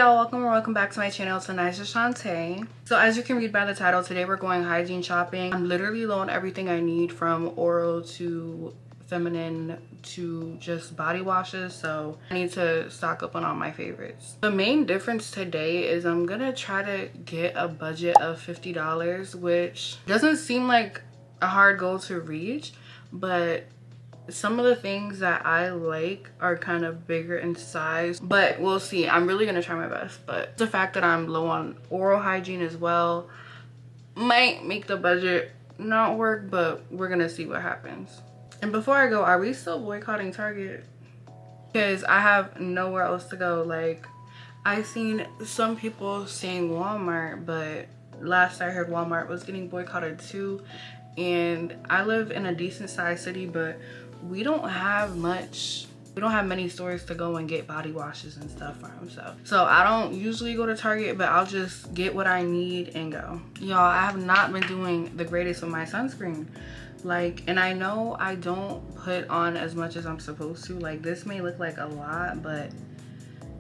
y'all, welcome back to my channel. Tonight's Shantae. So as you can read by the title, today we're going hygiene shopping. I'm literally low on everything I need, from oral to feminine to just body washes, so I need to stock up on all my favorites. The main difference today is I'm gonna try to get a budget of $50, which doesn't seem like a hard goal to reach, but some of the things that I like are kind of bigger in size, but we'll see. I'm really gonna try my best, but the fact that I'm low on oral hygiene as well might make the budget not work, but we're gonna see what happens. And before I go, are we still boycotting Target? Because I have nowhere else to go. Like, I've seen some people saying Walmart, but last I heard Walmart was getting boycotted too. And I live in a decent sized city, but we don't have many stores to go and get body washes and stuff from. So I don't usually go to Target, but I'll just get what I need and go. Y'all, I have not been doing the greatest with my sunscreen. Like, and I know I don't put on as much as I'm supposed to. Like, this may look like a lot, but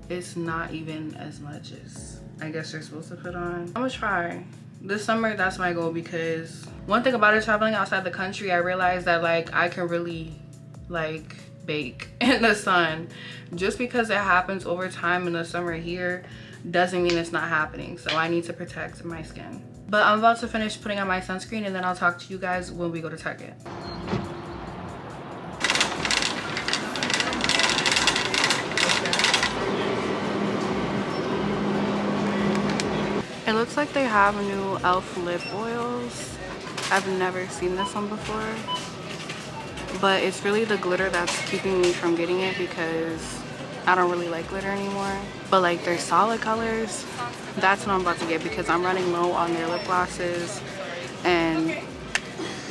it's not even as much as I guess you're supposed to put on. I'm gonna try. This summer, that's my goal, because one thing about it, traveling outside the country, I realized that like I can really like bake in the sun. Just because it happens over time in the summer here doesn't mean it's not happening. So I need to protect my skin. But I'm about to finish putting on my sunscreen, and then I'll talk to you guys when we go to Target. It looks like they have new e.l.f. lip oils. I've never seen this one before, but it's really the glitter that's keeping me from getting it, because I don't really like glitter anymore. But like their solid colors, that's what I'm about to get, because I'm running low on their lip glosses and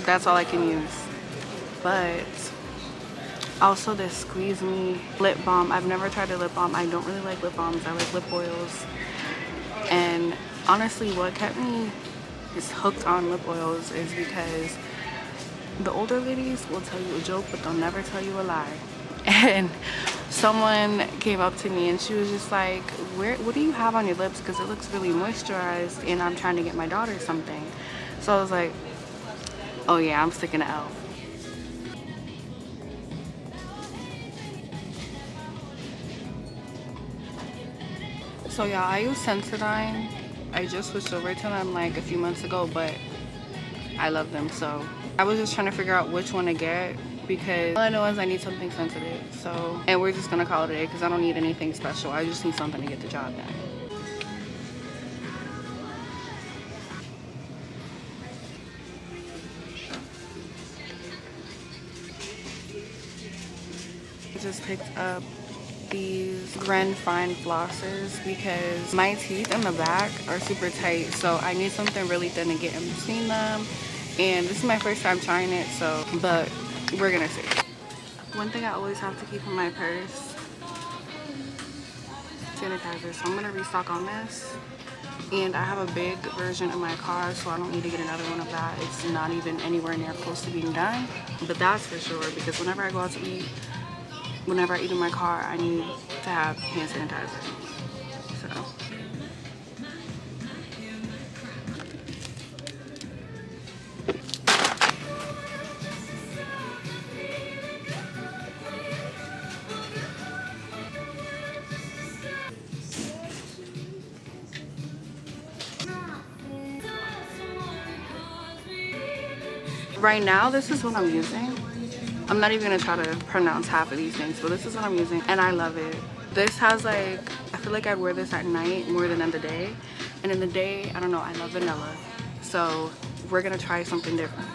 that's all I can use. But also this Squeeze Me lip balm. I've never tried a lip balm. I don't really like lip balms. I like lip oils. And honestly, what kept me just hooked on lip oils is because the older ladies will tell you a joke, but they'll never tell you a lie. And someone came up to me and she was just like, what do you have on your lips? Because it looks really moisturized and I'm trying to get my daughter something. So I was like, oh yeah, I'm sticking to e.l.f. So yeah, I use Sensodyne. I just switched over to them like a few months ago, but I love them. So I was just trying to figure out which one to get, because all I know is I need something sensitive. So, and we're just gonna call it a day, because I don't need anything special. I just need something to get the job done. I just picked up these Grand Fine flossers because my teeth in the back are super tight, so I need something really thin to get in between them. And this is my first time trying it, so, but we're gonna see. One thing I always have to keep in my purse, sanitizer. So I'm gonna restock on this. And I have a big version in my car, so I don't need to get another one of that. It's not even anywhere near close to being done, but that's for sure, because whenever I go out to eat, whenever I eat in my car, I need to have hand sanitizer. So right now, this is what I'm using. I'm not even gonna try to pronounce half of these things, but this is what I'm using and I love it. This has like, I feel like I wear this at night more than in the day. And in the day, I don't know, I love vanilla. So we're gonna try something different.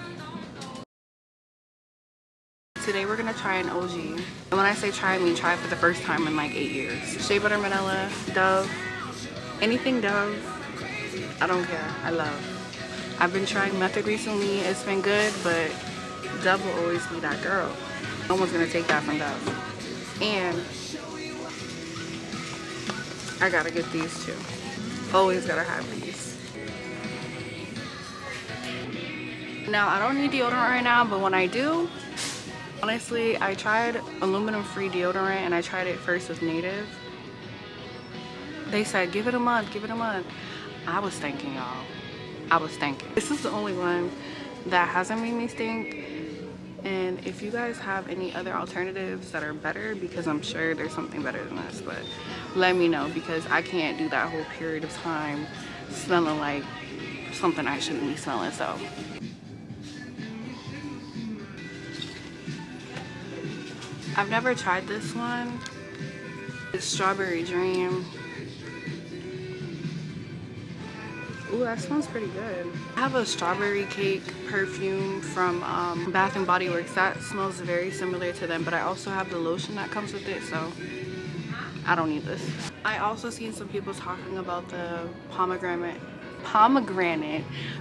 Today we're gonna try an OG. And when I say try, I mean try it for the first time in like 8 years. Shea Butter Vanilla, Dove, anything Dove, I don't care, I love. I've been trying Method recently, it's been good, but Dove will always be that girl. No one's gonna take that from Dove. And I gotta get these too. Always gotta have these. Now, I don't need deodorant right now, but when I do, honestly, I tried aluminum free deodorant and I tried it first with Native. They said, give it a month, give it a month. I was thinking, y'all. I was thinking. This is the only one that hasn't made me stink. And if you guys have any other alternatives that are better, because I'm sure there's something better than this, but let me know, because I can't do that whole period of time smelling like something I shouldn't be smelling. So I've never tried this one. It's Strawberry Dream. Ooh, that smells pretty good. I have a strawberry cake perfume from Bath and Body Works. That smells very similar to them, but I also have the lotion that comes with it, so I don't need this. I also seen some people talking about the pomegranate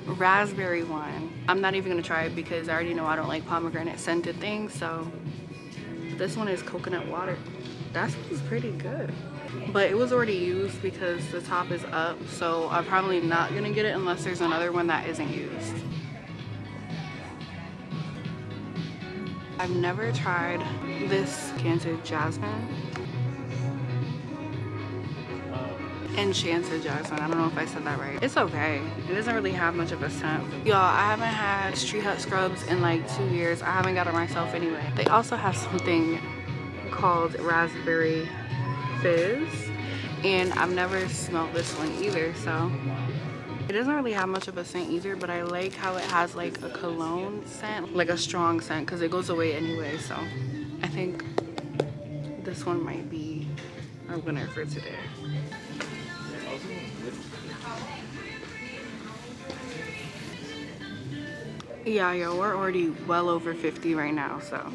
raspberry one. I'm not even gonna try it because I already know I don't like pomegranate scented things. So this one is coconut water. That smells pretty good, but it was already used because the top is up, so I'm probably not gonna get it unless there's another one that isn't used. I've never tried this Enchanted Jasmine. Enchanted Jasmine, I don't know if I said that right. It's okay, it doesn't really have much of a scent. Y'all, I haven't had Street Hut scrubs in like 2 years. I haven't got it myself anyway. They also have something called Raspberry Fizz, and I've never smelled this one either, so it doesn't really have much of a scent either, but I like how it has like a cologne scent, like a strong scent, because it goes away anyway. So I think this one might be our winner for today. Yeah, yo, we're already well over 50 right now, so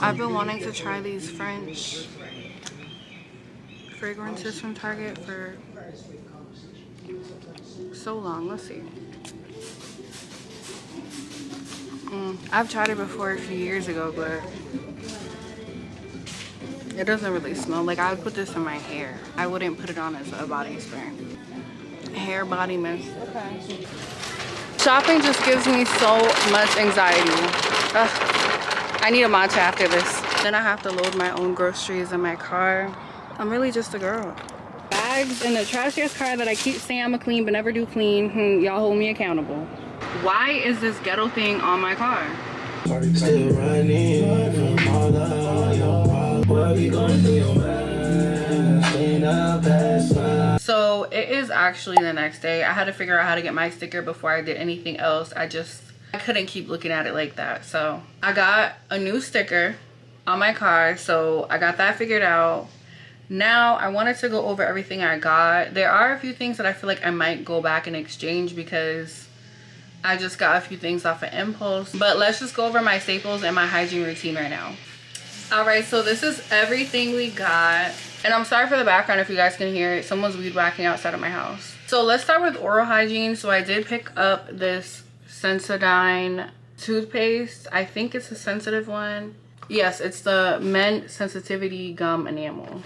I've been wanting to try these French fragrances from Target for so long. Let's see. I've tried it before a few years ago, but it doesn't really smell. Like, I would put this in my hair. I wouldn't put it on as a body spray. Hair body mist. Okay. Shopping just gives me so much anxiety. Ugh. I need a matcha after this. Then I have to load my own groceries in my car. I'm really just a girl. Bags in the trash ass car that I keep saying I'ma clean but never do clean. Y'all hold me accountable. Why is this ghetto thing on my car? Still running from all of your what we going through your mind. So it is actually the next day. I had to figure out how to get my sticker before I did anything else. I couldn't keep looking at it like that. So I got a new sticker on my car, so I got that figured out. Now I wanted to go over everything I got. There are a few things that I feel like I might go back and exchange because I just got a few things off of impulse. But let's just go over my staples and my hygiene routine right now. All right, so this is everything we got. And I'm sorry for the background if you guys can hear it. Someone's weed whacking outside of my house. So let's start with oral hygiene. So I did pick up this Sensodyne toothpaste. I think it's a sensitive one. Yes, it's the Mint Sensitivity Gum Enamel.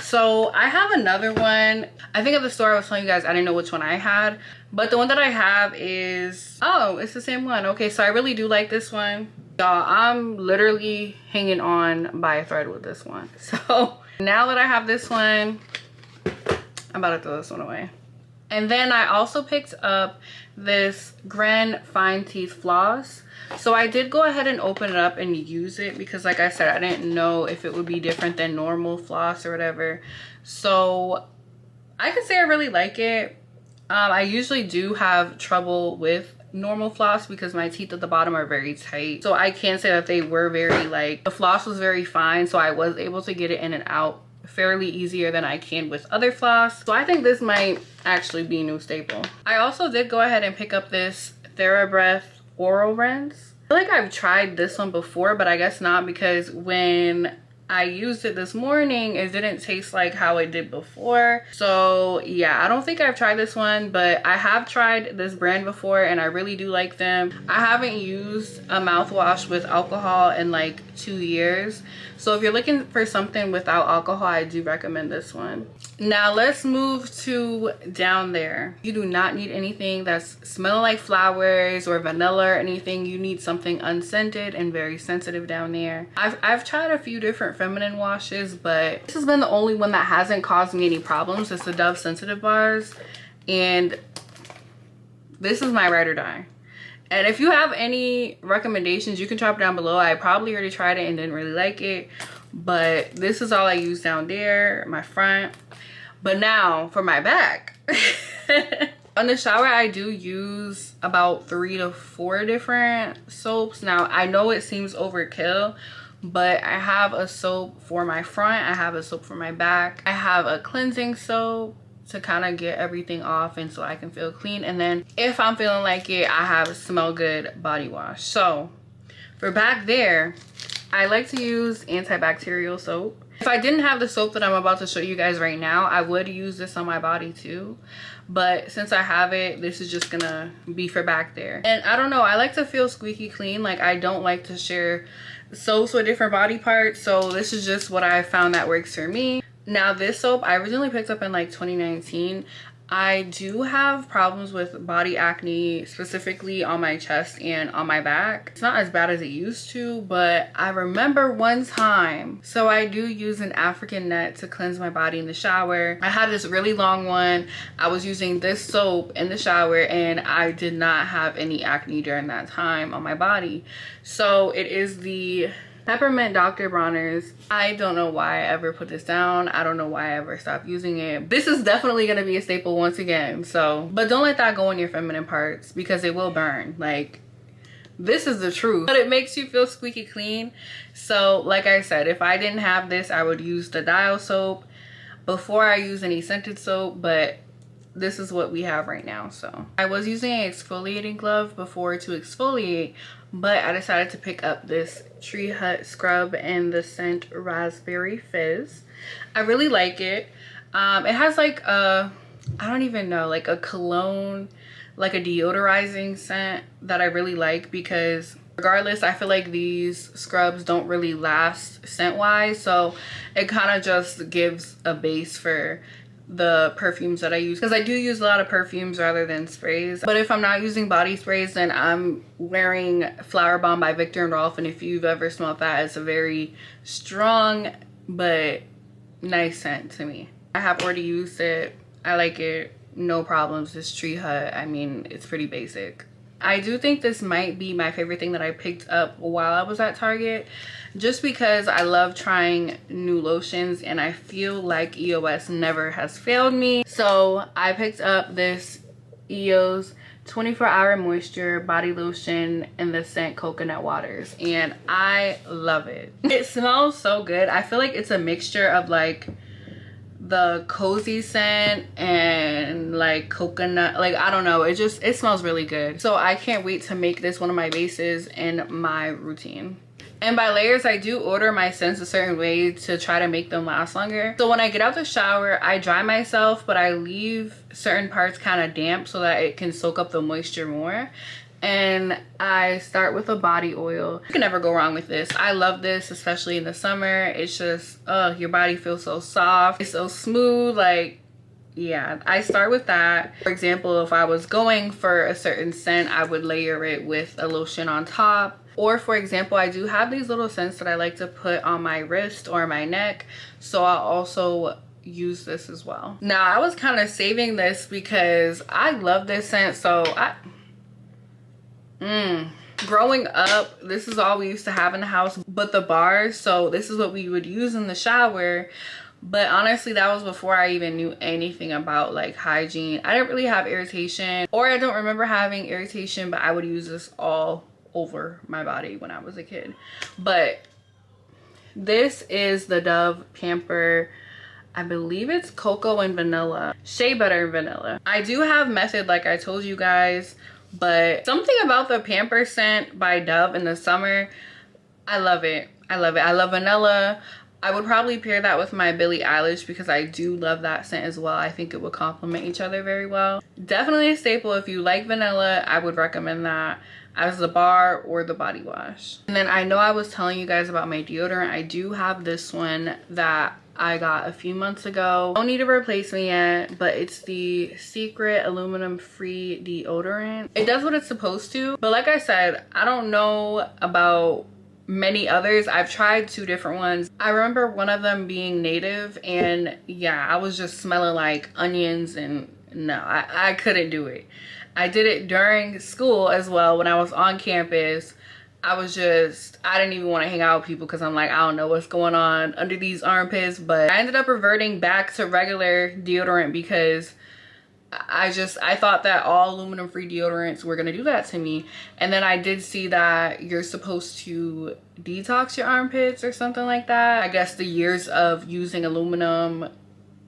So I have another one. I think at the store I was telling you guys I didn't know which one I had, but the one that I have is, oh, it's the same one. Okay, so I really do like this one. Y'all, I'm literally hanging on by a thread with this one. So now that I have this one, I'm about to throw this one away. And then I also picked up this Gren Fine Teeth Floss. So I did go ahead and open it up and use it because, like I said, I didn't know if it would be different than normal floss or whatever. So I could say I really like it. I usually do have trouble with normal floss because my teeth at the bottom are very tight. So I can say that they were very, like, the floss was very fine. So I was able to get it in and out fairly easier than I can with other floss. So I think this might actually be a new staple. I also did go ahead and pick up this TheraBreath Oral Rinse. I feel like I've tried this one before, but I guess not, because when I used it this morning, it didn't taste like how it did before. So yeah, I don't think I've tried this one, but I have tried this brand before and I really do like them. I haven't used a mouthwash with alcohol in like 2 years. So if you're looking for something without alcohol, I do recommend this one. Now let's move to down there. You do not need anything that's smelling like flowers or vanilla or anything. You need something unscented and very sensitive down there. I've tried a few different feminine washes, but this has been the only one that hasn't caused me any problems. It's the Dove Sensitive Bars, and this is my ride or die. And if you have any recommendations, you can drop down below. I probably already tried it and didn't really like it, but this is all I use down there, my front. But now for my back. On the shower, I do use about 3 to 4 different soaps. Now, I know it seems overkill, but I have a soap for my front. I have a soap for my back. I have a cleansing soap to kind of get everything off and so I can feel clean. And then if I'm feeling like it, I have a Smell Good body wash. So for back there, I like to use antibacterial soap. If I didn't have the soap that I'm about to show you guys right now, I would use this on my body too. But since I have it, this is just gonna be for back there. And I don't know, I like to feel squeaky clean. Like, I don't like to share soaps with different body parts. So this is just what I found that works for me. Now this soap I originally picked up in like 2019. I do have problems with body acne, specifically on my chest and on my back. It's not as bad as it used to, but I remember one time, so I do use an African net to cleanse my body in the shower. I had this really long one. I was using this soap in the shower and I did not have any acne during that time on my body. So it is the Peppermint Dr. Bronner's. I don't know why I ever put this down. I don't know why I ever stopped using it. This is definitely gonna be a staple once again. So, but don't let that go on your feminine parts because it will burn. Like, this is the truth. But it makes you feel squeaky clean. So, like I said, if I didn't have this, I would use the Dial soap before I use any scented soap, but this is what we have right now. So I was using an exfoliating glove before to exfoliate, but I decided to pick up this Tree Hut scrub in the scent Raspberry Fizz. I really like it. It has like a, I don't even know, like a cologne, like a deodorizing scent that I really like, because regardless, I feel like these scrubs don't really last scent wise, so it kind of just gives a base for the perfumes that I use, because I do use a lot of perfumes rather than sprays. But if I'm not using body sprays, then I'm wearing Flower Bomb by Viktor and Rolf, and if you've ever smelled that, it's a very strong but nice scent to me. I have already used it. I like it, no problems. This Tree Hut, I mean, it's pretty basic. I do think this might be my favorite thing that I picked up while I was at Target, just because I love trying new lotions and I feel like EOS never has failed me. So I picked up this EOS 24-hour moisture body lotion in the scent Coconut Waters, and I love it. It smells so good. I feel like it's a mixture of like the cozy scent and like coconut, like I don't know, it smells really good. So I can't wait to make this one of my bases in my routine. And by layers, I do order my scents a certain way to try to make them last longer. So when I get out the shower, I dry myself, but I leave certain parts kind of damp so that it can soak up the moisture more. And I start with a body oil. You can never go wrong with this. I love this, especially in the summer. It's just, your body feels so soft. It's so smooth. Like, yeah, I start with that. For example, if I was going for a certain scent, I would layer it with a lotion on top. Or for example, I do have these little scents that I like to put on my wrist or my neck. So I'll also use this as well. Now, I was kind of saving this because I love this scent. So growing up, this is all we used to have in the house, but the bars. So this is what we would use in the shower. But honestly, that was before I even knew anything about like hygiene. I didn't really have irritation, or I don't remember having irritation, but I would use this all over my body when I was a kid. But this is the Dove Pamper, I believe it's cocoa and vanilla, shea butter and vanilla. I do have Method, like I told you guys, but something about the Pamper scent by Dove in the summer, I love it. I love it. I love vanilla. I would probably pair that with my Billie Eilish because I do love that scent as well. I think it would complement each other very well. Definitely a staple. If you like vanilla, I would recommend that as the bar or the body wash. And then I know I was telling you guys about my deodorant. I do have this one that I got a few months ago. Don't need a replacement yet, but it's the Secret aluminum free deodorant. It does what it's supposed to, but like I said, I don't know about many others. I've tried 2 different ones. I remember one of them being native, and yeah, I was just smelling like onions, and no, I couldn't do it. I did it during school as well. When I was on campus, I didn't even want to hang out with people because I'm like, I don't know what's going on under these armpits. But I ended up reverting back to regular deodorant because I thought that all aluminum free deodorants were going to do that to me. And then I did see that you're supposed to detox your armpits or something like that. I guess the years of using aluminum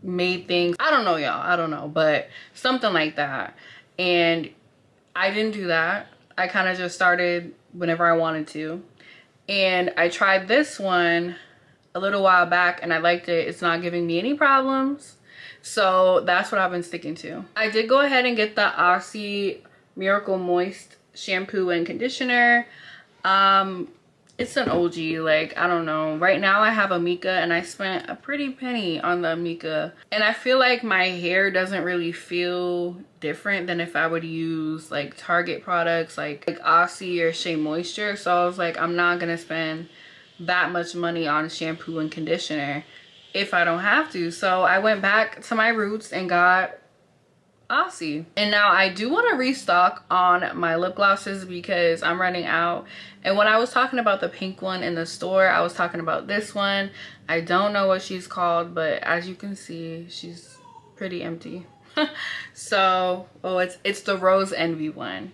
made things, I don't know, y'all, I don't know, but something like that. And I didn't do that. I kind of just started whenever I wanted to. And I tried this one a little while back and I liked it. It's not giving me any problems. So that's what I've been sticking to. I did go ahead and get the Aussie Miracle Moist shampoo and conditioner. It's an OG, like, I don't know. Right now I have Amika and I spent a pretty penny on the Amika. And I feel like my hair doesn't really feel different than if I would use like Target products like Aussie or Shea Moisture. So I was like, I'm not gonna spend that much money on shampoo and conditioner if I don't have to. So I went back to my roots and got Aussie. And now I do want to restock on my lip glosses because I'm running out. And when I was talking about the pink one in the store, I was talking about this one. I don't know what she's called, but as you can see, she's pretty empty. So, oh, it's the Rose Envy one.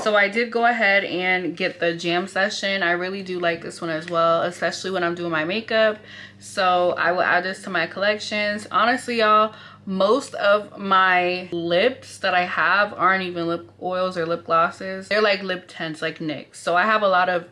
So I did go ahead and get the Jam Session. I really do like this one as well, especially when I'm doing my makeup. So I will add this to my collections. Honestly, y'all, most of my lips that I have aren't even lip oils or lip glosses. They're like lip tints, like NYX. So I have a lot of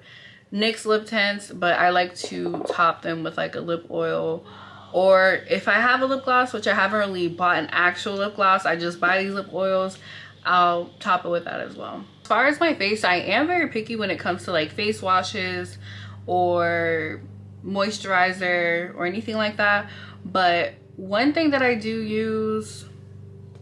NYX lip tints, but I like to top them with like a lip oil. Or if I have a lip gloss, which I haven't really bought an actual lip gloss, I just buy these lip oils, I'll top it with that as well. As far as my face, I am very picky when it comes to like face washes or moisturizer or anything like that. But one thing that I do use,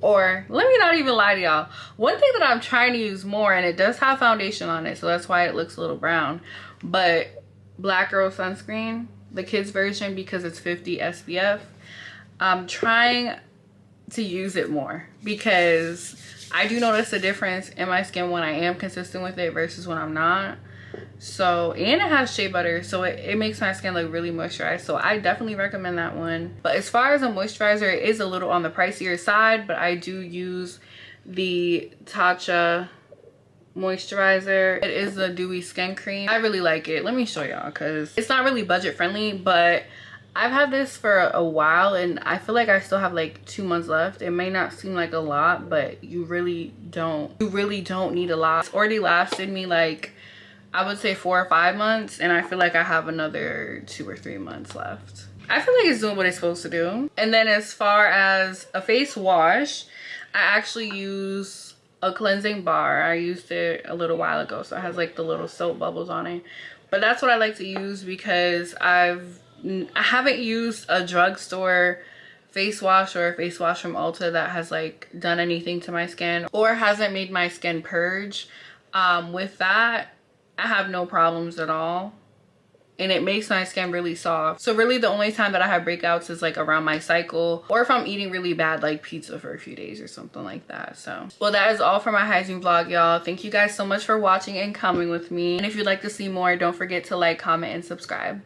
or let me not even lie to y'all, one thing that I'm trying to use more, and it does have foundation on it, so that's why it looks a little brown, but Black Girl sunscreen, the kids version, because it's 50 SPF. I'm trying to use it more because I do notice a difference in my skin when I am consistent with it versus when I'm not. So, and it has shea butter, so it makes my skin look really moisturized. So I definitely recommend that one. But as far as a moisturizer, it is a little on the pricier side, but I do use the Tatcha moisturizer. It is a dewy skin cream. I really like it. Let me show y'all because it's not really budget friendly, but I've had this for a while and I feel like I still have like 2 months left. It may not seem like a lot, but you really don't need a lot. It's already lasted me like, I would say 4 or 5 months, and I feel like I have another 2 or 3 months left. I feel like it's doing what it's supposed to do. And then as far as a face wash, I actually use a cleansing bar. I used it a little while ago, so it has like the little soap bubbles on it. But that's what I like to use because I haven't used a drugstore face wash or a face wash from Ulta that has like done anything to my skin or hasn't made my skin purge. With that, I have no problems at all, and it makes my skin really soft. So really the only time that I have breakouts is like around my cycle, or if I'm eating really bad like pizza for a few days or something like that. So, well, that is all for my hygiene vlog, y'all. Thank you guys so much for watching and coming with me, and if you'd like to see more, don't forget to like, comment, and subscribe.